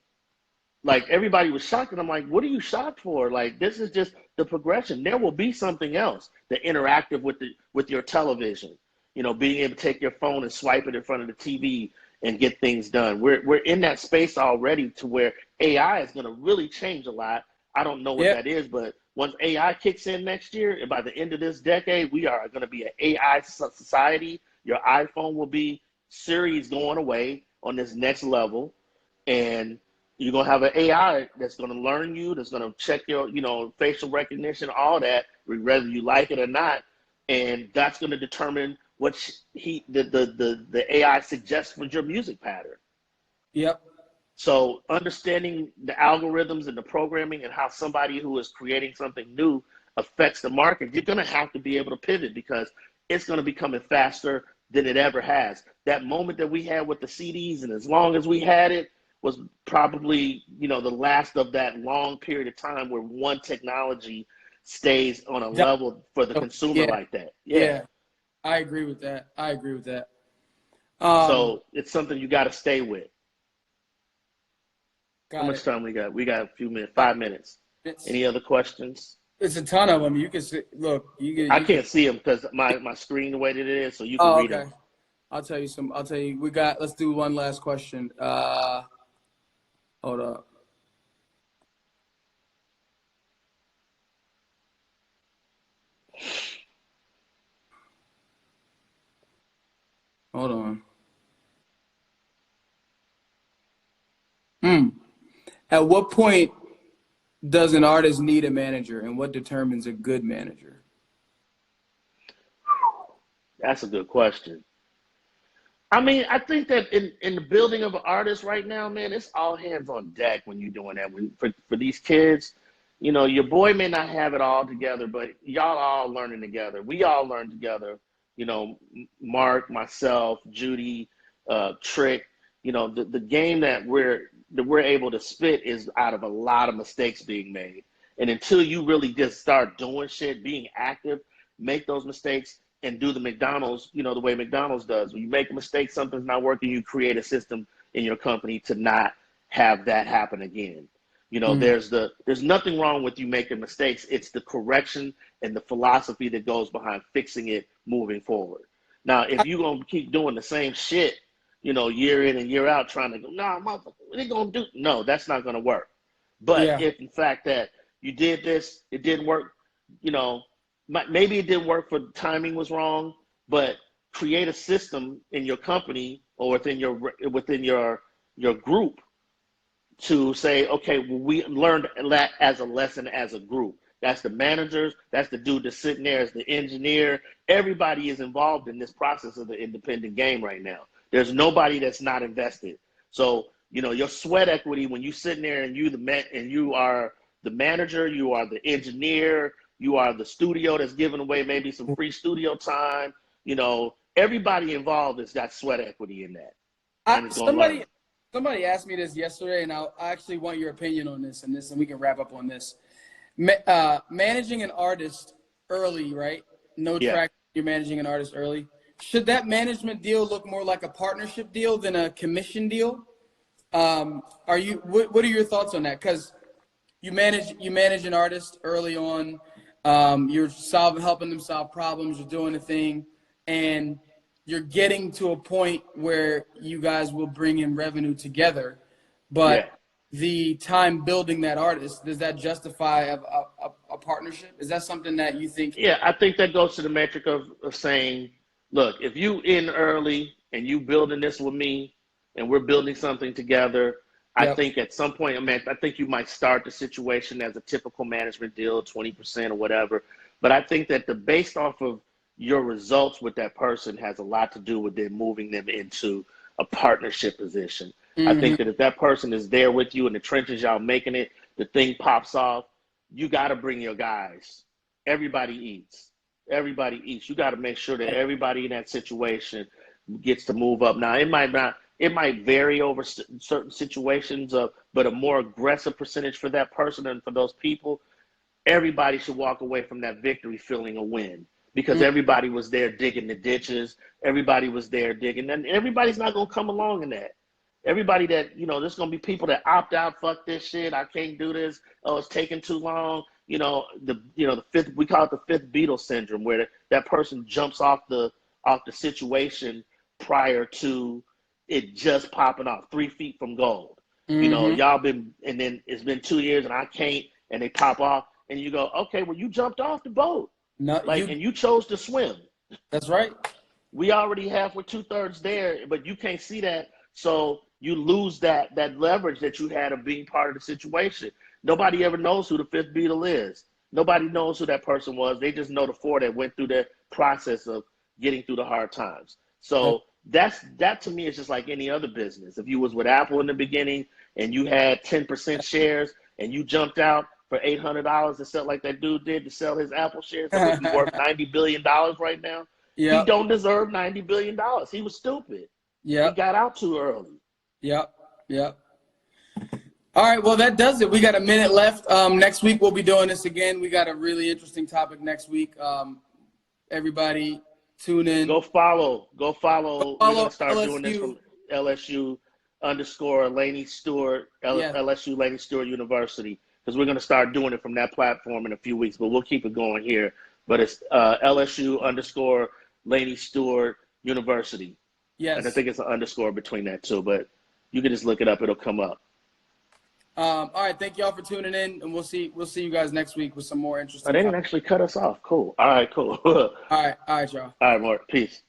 like everybody was shocked, and I'm like, what are you shocked for? Like, this is just the progression. There will be something else, the interactive with your television, being able to take your phone and swipe it in front of the TV and get things done. We're in that space already, to where AI is going to really change a lot. I don't know what yeah. that is, but once AI kicks in next year, and by the end of this decade, we are going to be an AI society. Your iPhone will be, Siri's going away on this next level, and you're gonna have an AI that's gonna learn you, that's gonna check your, facial recognition, all that, whether you like it or not, and that's gonna determine what the AI suggests for your music pattern. Yep. So understanding the algorithms and the programming and how somebody who is creating something new affects the market, you're gonna have to be able to pivot, because it's gonna be coming faster than it ever has. That moment that we had with the CDs, and as long as we had it, was probably, the last of that long period of time where one technology stays on a level for the consumer Yeah, like that. Yeah. yeah. I agree with that. I agree with that. So it's something you got to stay with. How Got much it. time we got? We got a few minutes, 5 minutes. It's Any other questions? it's a ton of them. You can see, look. I You can. can't see them because my screen the way that it is, so you can Oh, read okay. them. I'll tell you some. I'll tell you. Let's do one last question. Hold up. Hold on. At what point does an artist need a manager, and what determines a good manager? That's a good question. I mean, I think that in the building of an artist right now, man, it's all hands on deck when you're doing that. For these kids, your boy may not have it all together, but y'all all learning together. We all learn together. Mark, myself, Judy, Trick. The game that we're able to spit is out of a lot of mistakes being made. And until you really just start doing shit, being active, make those mistakes, and do the McDonald's, the way McDonald's does. When you make a mistake, something's not working, you create a system in your company to not have that happen again. There's nothing wrong with you making mistakes. It's the correction and the philosophy that goes behind fixing it moving forward. Now, if you're gonna keep doing the same shit, year in and year out, trying to go, nah, motherfucker, what they gonna do? No, that's not gonna work. But Yeah. if in fact that you did this, it didn't work, you know, maybe it didn't work for timing was wrong, but create a system in your company or within your group to say, okay, well, we learned that as a lesson as a group. That's the managers, that's the dude that's sitting there as the engineer. Everybody is involved in this process of the independent game right now. There's nobody that's not invested. So, your sweat equity when you sitting there and you are the manager, you are the engineer, you are the studio that's giving away maybe some free studio time. Everybody involved has got sweat equity in that, and it's gonna learn. Somebody asked me this yesterday, and I actually want your opinion on this, and we can wrap up on this. Managing an artist early, right? No Yeah. track. You're managing an artist early. Should that management deal look more like a partnership deal than a commission deal? What are your thoughts on that? Because you manage an artist early on. You're helping them solve problems. You're doing a thing, and you're getting to a point where you guys will bring in revenue together. But Yeah. the time building that artist, does that justify a partnership? Is that something that you think? Yeah, I think that goes to the metric of saying, look, if you in early and you building this with me and we're building something together, I Yep. think at some point, I mean, I think you might start the situation as a typical management deal, 20% or whatever. But I think that based off of your results with that person has a lot to do with then moving them into a partnership position. I Mm-hmm. think that if that person is there with you in the trenches, y'all making it, the thing pops off, you got to bring your guys. Everybody eats. Everybody eats. You got to make sure that everybody in that situation gets to move up. Now, it might not, it might vary over certain situations, but a more aggressive percentage for that person and for those people, everybody should walk away from that victory feeling a win because everybody was there digging the ditches. Everybody was there digging, and everybody's not going to come along in that. Everybody that, there's going to be people that opt out, fuck this shit, I can't do this, oh, it's taking too long. The fifth, we call it the fifth Beatle syndrome, where that person jumps off the situation prior to it just popping off 3 feet from gold. Mm-hmm. Y'all been, and then it's been 2 years and I can't, and they pop off and you go, okay, well, you jumped off the boat. No, and you chose to swim. That's right. We already have, we're 2/3 there, but you can't see that. So you lose that leverage that you had of being part of the situation. Nobody ever knows who the fifth Beatle is. Nobody knows who that person was. They just know the four that went through the process of getting through the hard times. So that to me is just like any other business. If you was with Apple in the beginning and you had 10% shares and you jumped out for $800 to sell like that dude did to sell his Apple shares that would be worth $90 billion right now. Yep. He don't deserve $90 billion. He was stupid. Yeah. He got out too early. Yep. All right, well, that does it. We got a minute left. Next week, we'll be doing this again. We got a really interesting topic next week. Everybody, tune in. Go follow. We're going to start LSU. doing this from LSU Laney Stewart, LSU Laney Stewart University, because we're going to start doing it from that platform in a few weeks, but we'll keep it going here. But it's LSU Laney Stewart University. Yes. And I think it's an underscore between that too, but you can just look it up. It'll come up. All right, thank y'all for tuning in, and we'll see you guys next week with some more interesting. They didn't actually cut us off. Cool. All right, cool. All right, y'all. All right, Mort. Peace.